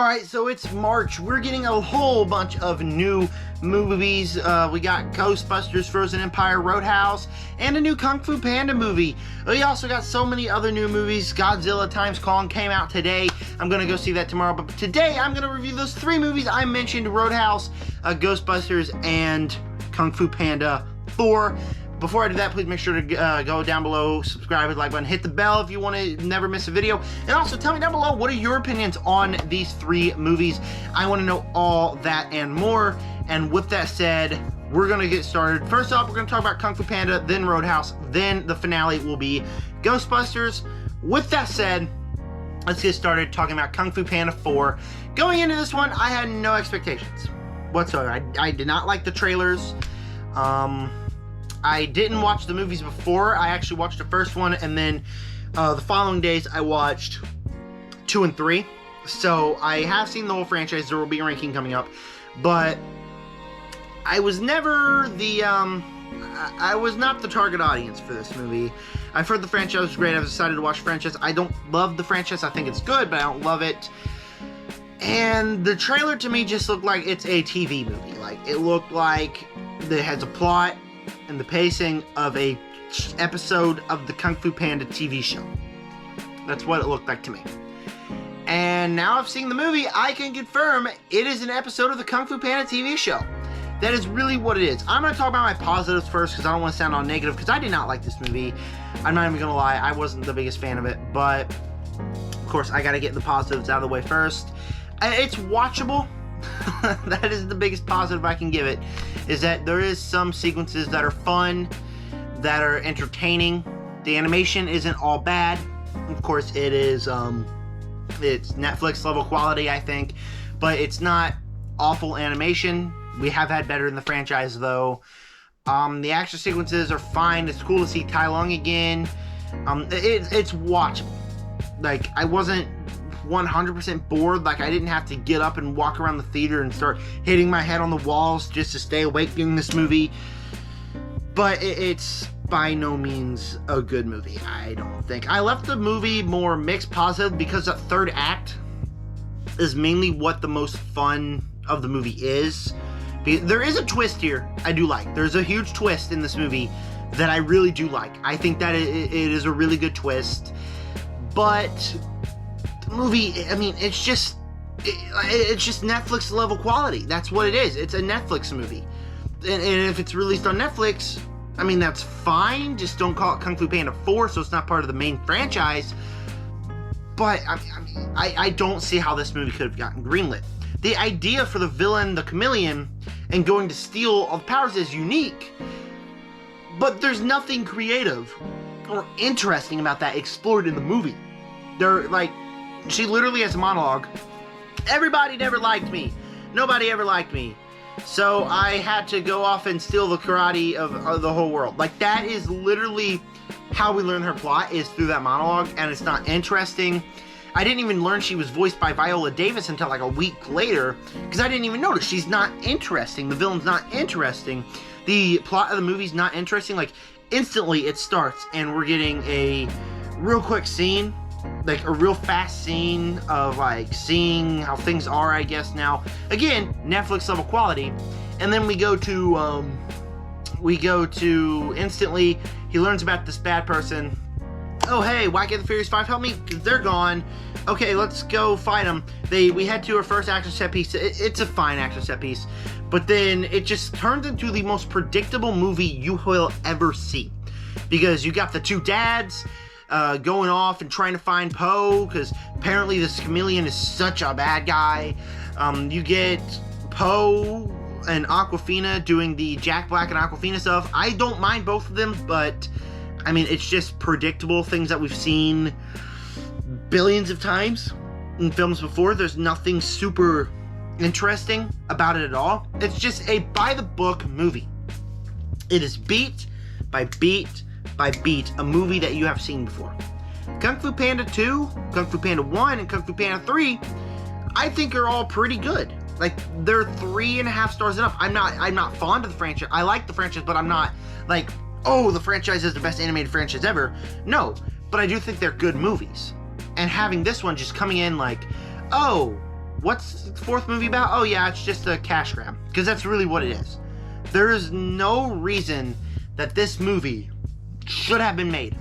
Alright, so it's March. We're getting a whole bunch of new movies. We got Ghostbusters, Frozen Empire, Roadhouse, and a new Kung Fu Panda movie. We also got so many other new movies. Godzilla Times Kong came out today. I'm going to go see that tomorrow. But today, I'm going to review those three movies I mentioned: Roadhouse, Ghostbusters, and Kung Fu Panda 4. Before I do that, please make sure to go down below, subscribe, hit the like button, hit the bell if you want to never miss a video. And also tell me down below, what are your opinions on these three movies? I want to know all that and more. And with that said, we're going to get started. First off, we're going to talk about Kung Fu Panda, then Roadhouse, then the finale will be Ghostbusters. With that said, let's get started talking about Kung Fu Panda 4. Going into this one, I had no expectations whatsoever. I did not like the trailers. I didn't watch the movies before. I actually watched the first one, and then the following days I watched 2 and 3. So I have seen the whole franchise. There will be a ranking coming up, but I was never the I was not the target audience for this movie. I've heard the franchise was great. I've decided to watch the franchise. I don't love the franchise. I think it's good, but I don't love it. And the trailer to me just looked like it's a TV movie. Like, it looked like it has a plot and the pacing of a episode of the Kung Fu Panda TV show. That's what it looked like to me. And now I've seen the movie, I can confirm it is an episode of the Kung Fu Panda TV show. That is really what it is. I'm going to talk about my positives first because I don't want to sound all negative, because I did not like this movie. I'm not even going to lie, I wasn't the biggest fan of it, but of course I got to get the positives out of the way first. It's watchable. That is the biggest positive I can give it, is that there is some sequences that are fun, that are entertaining. The animation isn't all bad. Of course, it is, it's Netflix level quality, I think, but it's not awful animation. We have had better in the franchise, though. The action sequences are fine. It's cool to see Tai Lung again. It's watchable. Like, I wasn't 100% bored. Like, I didn't have to get up and walk around the theater and start hitting my head on the walls just to stay awake during this movie. But it's by no means a good movie, I don't think. I left the movie more mixed positive because the third act is mainly what the most fun of the movie is. There is a twist here I do like. There's a huge twist in this movie that I really do like. I think that it is a really good twist. But the movie, I mean, it's just Netflix level quality. That's what it is. It's a Netflix movie. And if it's released on Netflix, I mean, that's fine. Just don't call it Kung Fu Panda 4, so it's not part of the main franchise. But I don't see how this movie could have gotten greenlit. The idea for the villain, the chameleon, and going to steal all the powers is unique, but there's nothing creative or interesting about that explored in the movie. She literally has a monologue. Everybody never liked me. Nobody ever liked me. So I had to go off and steal the karate of the whole world. Like, that is literally how we learn her plot, is through that monologue, and it's not interesting. I didn't even learn she was voiced by Viola Davis until like a week later, because I didn't even notice. She's not interesting. The villain's not interesting. The plot of the movie's not interesting. Like, instantly it starts and we're getting a real quick scene, like a real fast scene of like seeing how things are, I guess now. Again, Netflix level quality. And then we go to instantly, he learns about this bad person. Oh, hey, why can't the Furious 5 help me? Because they're gone. Okay, let's go fight them. We head to our first action set piece. It's a fine action set piece. But then it just turns into the most predictable movie you will ever see. Because you got the two dads going off and trying to find Poe, because apparently this chameleon is such a bad guy. You get Poe and Awkwafina doing the Jack Black and Awkwafina stuff. I don't mind both of them, but I mean, it's just predictable things that we've seen billions of times in films before. There's nothing super interesting about it at all. It's just a by-the-book movie. It is beat by beat by beat, a movie that you have seen before. Kung Fu Panda 2, Kung Fu Panda 1, and Kung Fu Panda 3, I think are all pretty good. Like, they're 3.5 stars and up. I'm not fond of the franchise. I like the franchise, but I'm not like, oh, the franchise is the best animated franchise ever. No, but I do think they're good movies. And having this one just coming in like, oh, what's the fourth movie about? Oh yeah, it's just a cash grab. Because that's really what it is. There is no reason that this movie should have been made.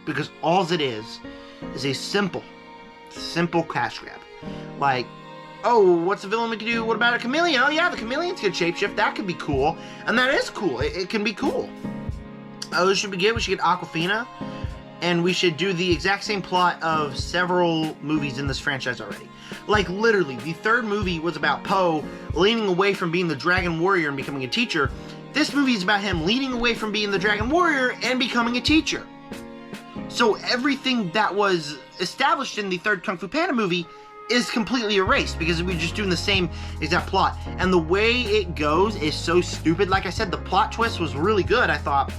Because all it is a simple cash grab. Like, oh, what's the villain we can do? What about a chameleon? Oh yeah, the chameleons can shapeshift. That could be cool. And that is cool. It can be cool. Oh, this should be good. We should get Awkwafina. And we should do the exact same plot of several movies in this franchise already. Like, literally, the third movie was about Poe leaning away from being the Dragon Warrior and becoming a teacher. This movie is about him leaning away from being the Dragon Warrior and becoming a teacher. So everything that was established in the third Kung Fu Panda movie is completely erased because we're just doing the same exact plot. And the way it goes is so stupid. Like I said, the plot twist was really good, I thought.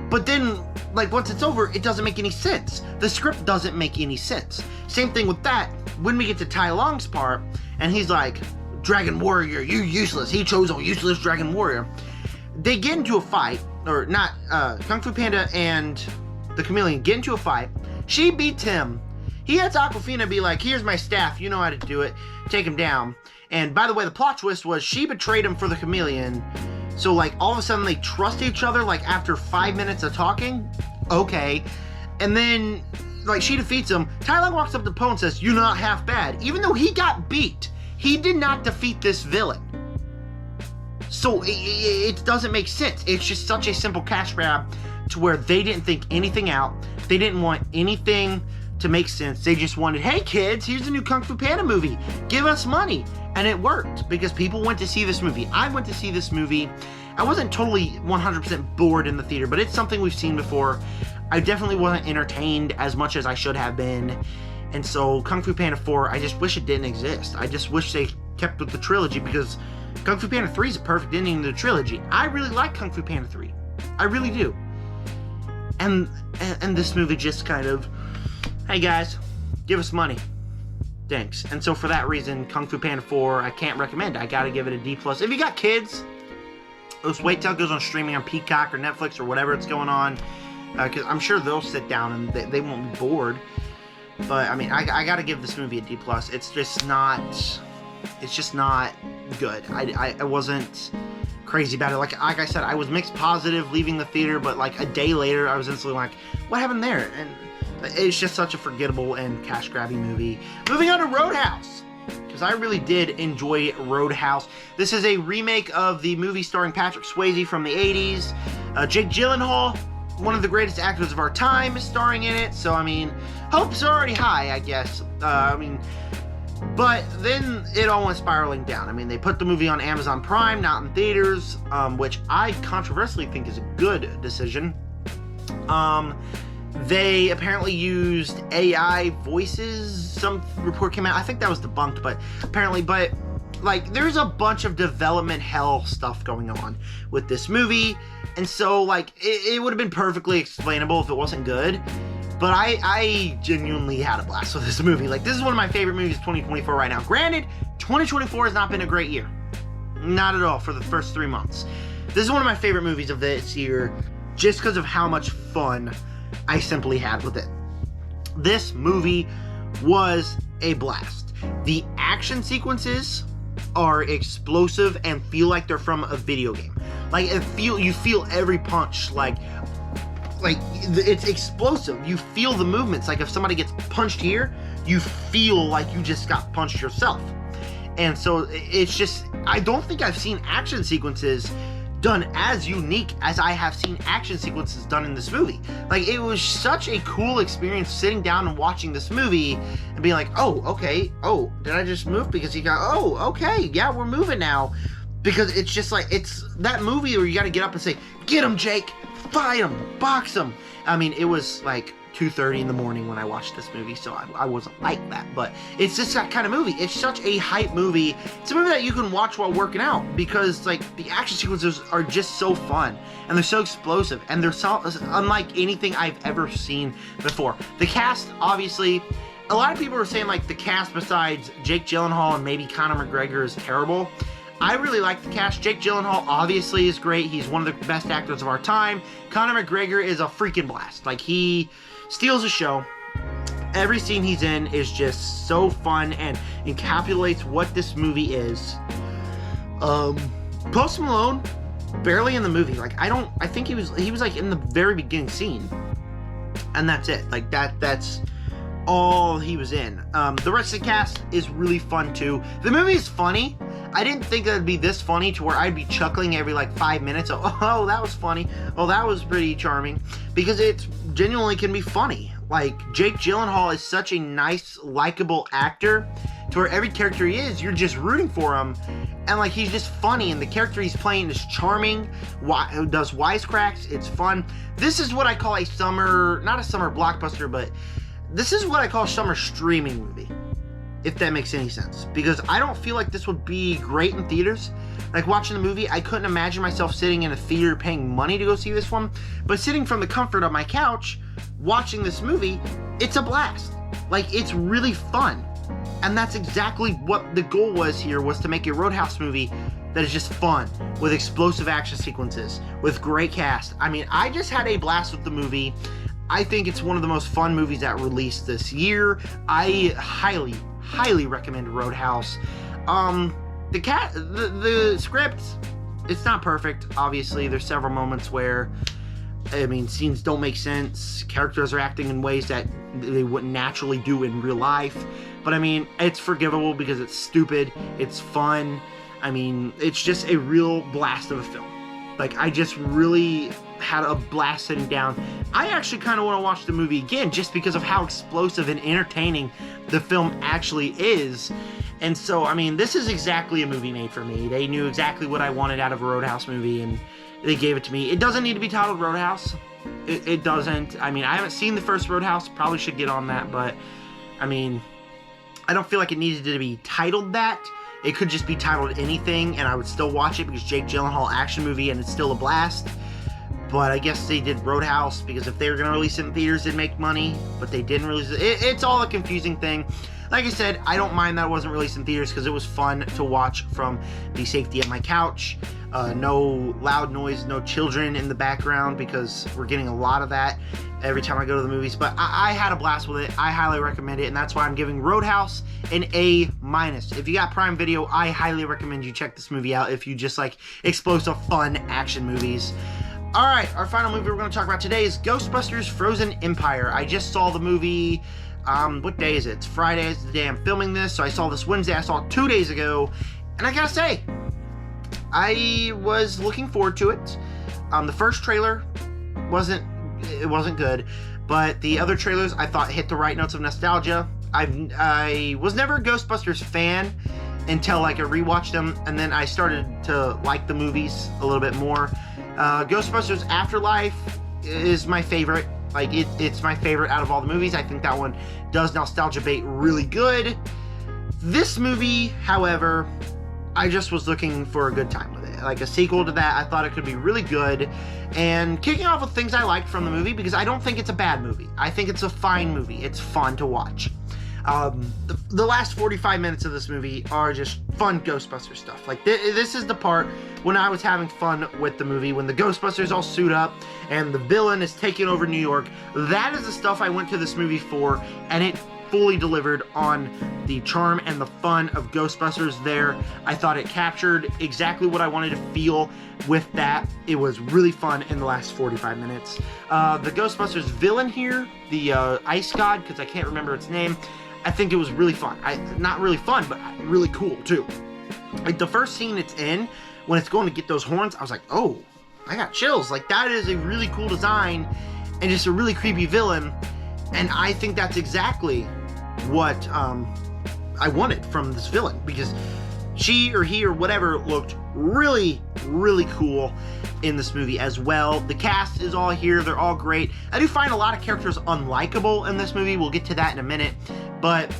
But then, like, once it's over, it doesn't make any sense. The script doesn't make any sense. Same thing with that. When we get to Tai Lung's part, and he's like, Dragon Warrior, you useless. He chose a useless Dragon Warrior. They get into a fight, or not, Kung Fu Panda and the chameleon get into a fight. She beats him. He has Awkwafina be like, here's my staff, you know how to do it. Take him down. And by the way, the plot twist was she betrayed him for the chameleon. So, like, all of a sudden they trust each other, like, after 5 minutes of talking? Okay. And then, like, she defeats him. Tai Lung walks up to Poe and says, you're not half bad. Even though he got beat, he did not defeat this villain. So, it doesn't make sense. It's just such a simple cash grab to where they didn't think anything out. They didn't want anything to make sense. They just wanted, hey kids, here's a new Kung Fu Panda movie. Give us money. And it worked because people went to see this movie. I went to see this movie. I wasn't totally 100% bored in the theater, but it's something we've seen before. I definitely wasn't entertained as much as I should have been. And so Kung Fu Panda 4, I just wish it didn't exist. I just wish they kept with the trilogy because Kung Fu Panda 3 is a perfect ending to the trilogy. I really like Kung Fu Panda 3. I really do. And this movie just kind of, hey guys, give us money. Thanks. And so for that reason, Kung Fu Panda 4, I can't recommend. I gotta give it a D+. If you got kids, just wait till it goes on streaming on Peacock or Netflix or whatever it's going on. Because I'm sure they'll sit down and they won't be bored. But, I mean, I gotta give this movie a D+. It's just not good. I wasn't crazy about it. Like I said, I was mixed positive leaving the theater, but like a day later, I was instantly like, what happened there? And it's just such a forgettable and cash-grabby movie. Moving on to Roadhouse, because I really did enjoy Roadhouse. This is a remake of the movie starring Patrick Swayze from the 80s. Jake Gyllenhaal, one of the greatest actors of our time, is starring in it. So, I mean, hopes are already high, I guess. But then it all went spiraling down. I mean, they put the movie on Amazon Prime, not in theaters, which I controversially think is a good decision. They apparently used AI voices. Some report came out. I think that was debunked, but apparently, like, there's a bunch of development hell stuff going on with this movie. And so, like, it would have been perfectly explainable if it wasn't good. But I genuinely had a blast with this movie. Like, this is one of my favorite movies of 2024 right now. Granted, 2024 has not been a great year. Not at all for the first 3 months. This is one of my favorite movies of this year just because of how much fun I simply had with it. This movie was a blast. The action sequences are explosive and feel like they're from a video game. Like, you feel every punch, like it's explosive. You feel the movements. Like if somebody gets punched here, you feel like you just got punched yourself. And so it's just, I don't think I've seen action sequences done as unique as I have seen action sequences done in this movie. Like, it was such a cool experience sitting down and watching this movie and being like, oh, okay, oh, did I just move? Because you got, oh, okay, yeah, we're moving now. Because it's just like, it's that movie where you got to get up and say, get him, Jake, fight him, box him. I mean, it was like 2:30 in the morning when I watched this movie, so I wasn't like that, but it's just that kind of movie. It's such a hype movie. It's a movie that you can watch while working out because, like, the action sequences are just so fun, and they're so explosive, and they're so unlike anything I've ever seen before. The cast, obviously, a lot of people are saying, like, the cast besides Jake Gyllenhaal and maybe Conor McGregor is terrible. I really like the cast. Jake Gyllenhaal obviously is great. He's one of the best actors of our time. Conor McGregor is a freaking blast. Like, he steals the show. Every scene he's in is just so fun and encapsulates what this movie is. Post Malone, barely in the movie. Like, I think he was like in the very beginning scene. And that's it. Like, that's all he was in. The rest of the cast is really fun too. The movie is funny. I didn't think it would be this funny to where I'd be chuckling every like 5 minutes. Oh, that was funny. Oh, that was pretty charming. Because it genuinely can be funny. Like, Jake Gyllenhaal is such a nice, likable actor to where every character he is, you're just rooting for him. And like, he's just funny, and the character he's playing is charming, does wisecracks, it's fun. This is what I call a summer, not a summer blockbuster, but this is what I call a summer streaming movie, if that makes any sense. Because I don't feel like this would be great in theaters. Like, watching the movie, I couldn't imagine myself sitting in a theater paying money to go see this one. But sitting from the comfort of my couch, watching this movie, it's a blast. Like, it's really fun. And that's exactly what the goal was here, was to make a Roadhouse movie that is just fun, with explosive action sequences, with great cast. I mean, I just had a blast with the movie. I think it's one of the most fun movies that released this year. I highly recommend Roadhouse. The script, it's not perfect, obviously. There's several moments where, I mean, scenes don't make sense. Characters are acting in ways that they wouldn't naturally do in real life. But I mean, it's forgivable because it's stupid, it's fun. I mean, it's just a real blast of a film. Like, I just really had a blast sitting down. I actually kind of want to watch the movie again just because of how explosive and entertaining the film actually is. And so, I mean, this is exactly a movie made for me. They knew exactly what I wanted out of a Roadhouse movie, and they gave it to me. It doesn't need to be titled Roadhouse. It doesn't. I mean, I haven't seen the first Roadhouse. Probably should get on that, but, I mean, I don't feel like it needed to be titled that. It could just be titled anything, and I would still watch it because Jake Gyllenhaal action movie, and it's still a blast. But I guess they did Roadhouse because if they were going to release it in theaters, it'd make money. But they didn't release it. It's all a confusing thing. Like I said, I don't mind that it wasn't released in theaters because it was fun to watch from the safety of my couch. No loud noise, no children in the background, because we're getting a lot of that every time I go to the movies. But I had a blast with it. I highly recommend it, and that's why I'm giving Roadhouse an A-. If you got Prime Video, I highly recommend you check this movie out if you just like explosive, fun action movies. Alright, our final movie we're going to talk about today is Ghostbusters Frozen Empire. I just saw the movie, what day is it? It's Friday is the day I'm filming this, so I saw this Wednesday. I saw it 2 days ago, and I gotta say, I was looking forward to it. The first trailer wasn't good, but the other trailers I thought hit the right notes of nostalgia. I was never a Ghostbusters fan until like I rewatched them, and then I started to like the movies a little bit more. Ghostbusters Afterlife is my favorite. Like, it's my favorite out of all the movies. I think that one does nostalgia bait really good. This movie, however, I just was looking for a good time with it. Like a sequel to that, I thought it could be really good. And kicking off with things I liked from the movie, because I don't think it's a bad movie. I think it's a fine movie. It's fun to watch. The last 45 minutes of this movie are just fun Ghostbuster stuff. Like, this is the part when I was having fun with the movie, when the Ghostbusters all suit up and the villain is taking over New York. That is the stuff I went to this movie for, and it fully delivered on the charm and the fun of Ghostbusters there. I thought it captured exactly what I wanted to feel with that. It was really fun in the last 45 minutes. The Ghostbusters villain here, the Ice God, because I can't remember its name, I think it was really fun. Not really fun, but really cool too. Like, the first scene it's in, when it's going to get those horns, I was like, oh, I got chills. Like, that is a really cool design and just a really creepy villain. And I think that's exactly what I wanted from this villain, because she or he or whatever looked really, really cool in this movie as well. The cast is all here. They're all great. I do find a lot of characters unlikable in this movie. We'll get to that in a minute. But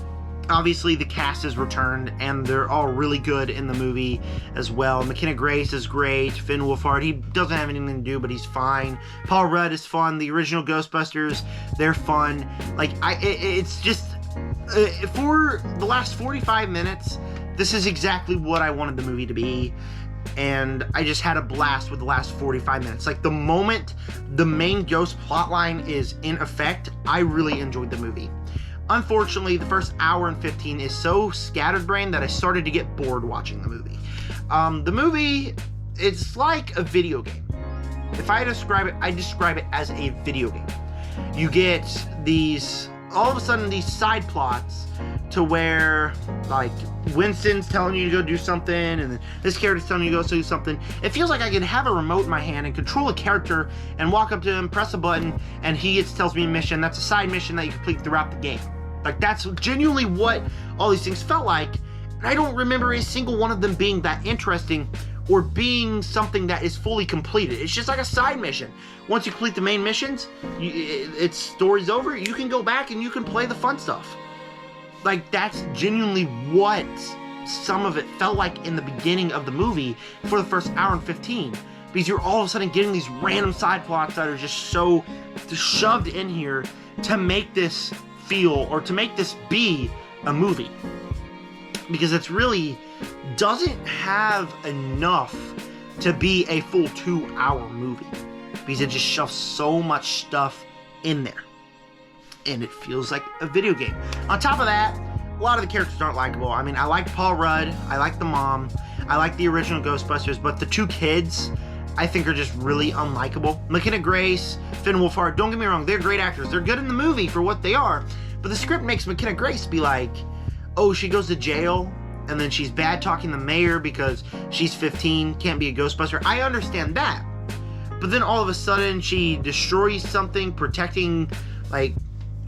obviously the cast has returned, and they're all really good in the movie as well. McKenna Grace is great. Finn Wolfhard, he doesn't have anything to do, but he's fine. Paul Rudd is fun. The original Ghostbusters, they're fun. Like, it's just, for the last 45 minutes, this is exactly what I wanted the movie to be. And I just had a blast with the last 45 minutes. Like, the moment the main ghost plotline is in effect, I really enjoyed the movie. Unfortunately, the first hour and 15 is so scatterbrained that I started to get bored watching the movie. The movie, it's like a video game. If I describe it, I describe it as a video game. You get these, all of a sudden, these side plots to where, like, Winston's telling you to go do something, and then this character's telling you to go do something. It feels like I could have a remote in my hand and control a character and walk up to him, press a button, and he tells me a mission. That's a side mission that you complete throughout the game. Like, that's genuinely what all these things felt like. And I don't remember a single one of them being that interesting or being something that is fully completed. It's just like a side mission. Once you complete the main missions, its story's over. You can go back and you can play the fun stuff. Like, that's genuinely what some of it felt like in the beginning of the movie for the first hour and 15. Because you're all of a sudden getting these random side plots that are just so shoved in here to make this feel, or to make this be a movie. Because it's really doesn't have enough to be a full 2-hour movie. Because it just shoves so much stuff in there. And it feels like a video game. On top of that, a lot of the characters aren't likable. I mean, I like Paul Rudd, I like the mom, I like the original Ghostbusters, but the two kids, I think, are just really unlikable. McKenna Grace, Finn Wolfhard, don't get me wrong, they're great actors. They're good in the movie for what they are. But the script makes McKenna Grace be like, oh, she goes to jail, and then she's bad-talking the mayor because she's 15, can't be a Ghostbuster. I understand that. But then all of a sudden, she destroys something, protecting, like,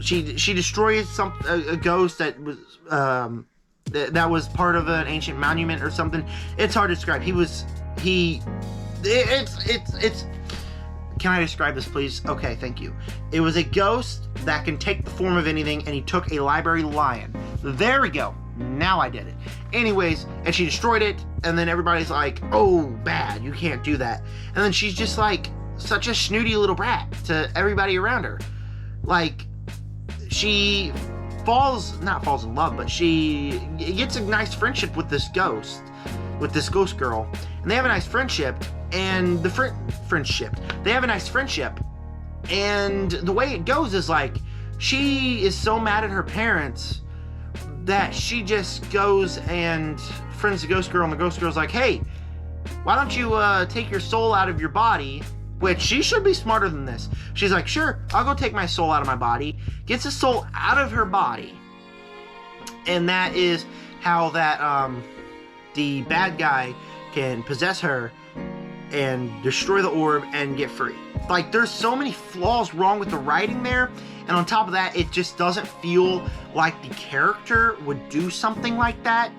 she destroys a ghost that was that was part of an ancient monument or something. It's hard to describe. It's can I describe this, please? Okay, thank you. It was a ghost that can take the form of anything, and he took a library lion. There we go. Now I did it. Anyways, and she destroyed it, and then everybody's like, oh, bad, you can't do that. And then she's just like such a snooty little brat to everybody around her. Like, she not falls in love, but she gets a nice friendship with this ghost girl, and they have a nice friendship, and they have a nice friendship, and the way it goes is like, she is so mad at her parents that she just goes and friends the ghost girl, and the ghost girl's like, hey, why don't you take your soul out of your body? Which, she should be smarter than this. She's like, sure, I'll go take my soul out of my body. Gets the soul out of her body. And that is how that, the bad guy can possess her and destroy the orb and get free. Like, there's so many flaws wrong with the writing there. And on top of that, it just doesn't feel like the character would do something like that.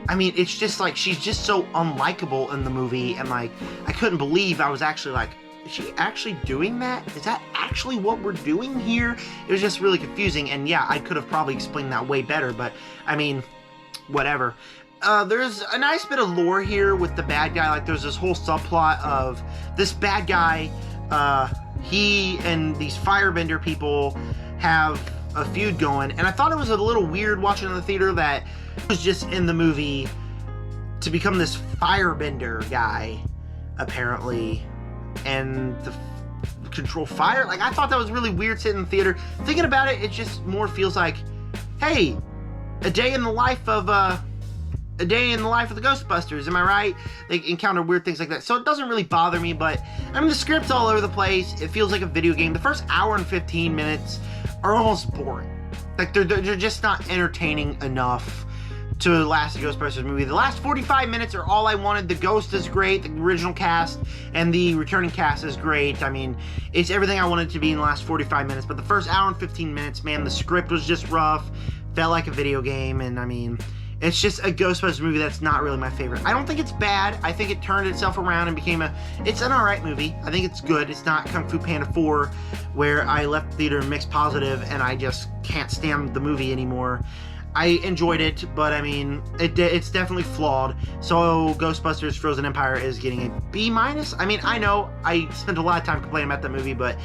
I mean, it's just like, she's just so unlikable in the movie, and like, I couldn't believe I was actually like, is she actually doing that? Is that actually what we're doing here? It was just really confusing, and yeah, I could have probably explained that way better, but I mean, whatever. There's a nice bit of lore here with the bad guy. Like, there's this whole subplot of this bad guy, he and these firebender people have a feud going, and I thought it was a little weird watching in the theater that was just in the movie to become this firebender guy, apparently, and the control fire. Like, I thought that was really weird sitting in the theater. Thinking about it, it just more feels like, hey, a day in the life of the Ghostbusters, am I right? They encounter weird things like that. So it doesn't really bother me, but I mean, the script's all over the place. It feels like a video game. The first hour and 15 minutes are almost boring. Like, they're just not entertaining enough to last a Ghostbusters movie. The last 45 minutes are all I wanted. The ghost is great, the original cast, and the returning cast is great. I mean, it's everything I wanted to be in the last 45 minutes, but the first hour and 15 minutes, man, the script was just rough, felt like a video game, and I mean, it's just a Ghostbusters movie that's not really my favorite. I don't think it's bad. I think it turned itself around and became it's an alright movie. I think it's good. It's not Kung Fu Panda 4, where I left the theater mixed positive and I just can't stand the movie anymore. I enjoyed it, but I mean, it's definitely flawed. So Ghostbusters Frozen Empire is getting a B-. I mean, I know I spent a lot of time complaining about that movie, but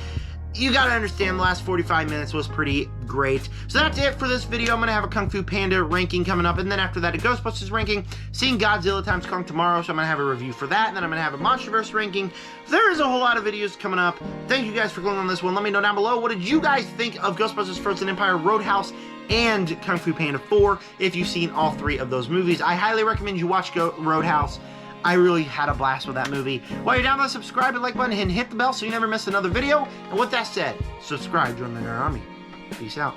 you gotta understand the last 45 minutes was pretty great. So that's it for this video. I'm gonna have a Kung Fu Panda ranking coming up, and then after that a Ghostbusters ranking, seeing Godzilla x Kong tomorrow, so I'm gonna have a review for that, and then I'm gonna have a Monsterverse ranking. There is a whole lot of videos coming up. Thank you guys for clicking on this one. Let me know down below, what did you guys think of Ghostbusters Frozen Empire, Roadhouse, and Kung Fu Panda 4, if you've seen all three of those movies. I highly recommend you watch Roadhouse. I really had a blast with that movie. While you're down there, subscribe and like button and hit the bell so you never miss another video. And with that said, subscribe, join the Nerd Army. Peace out.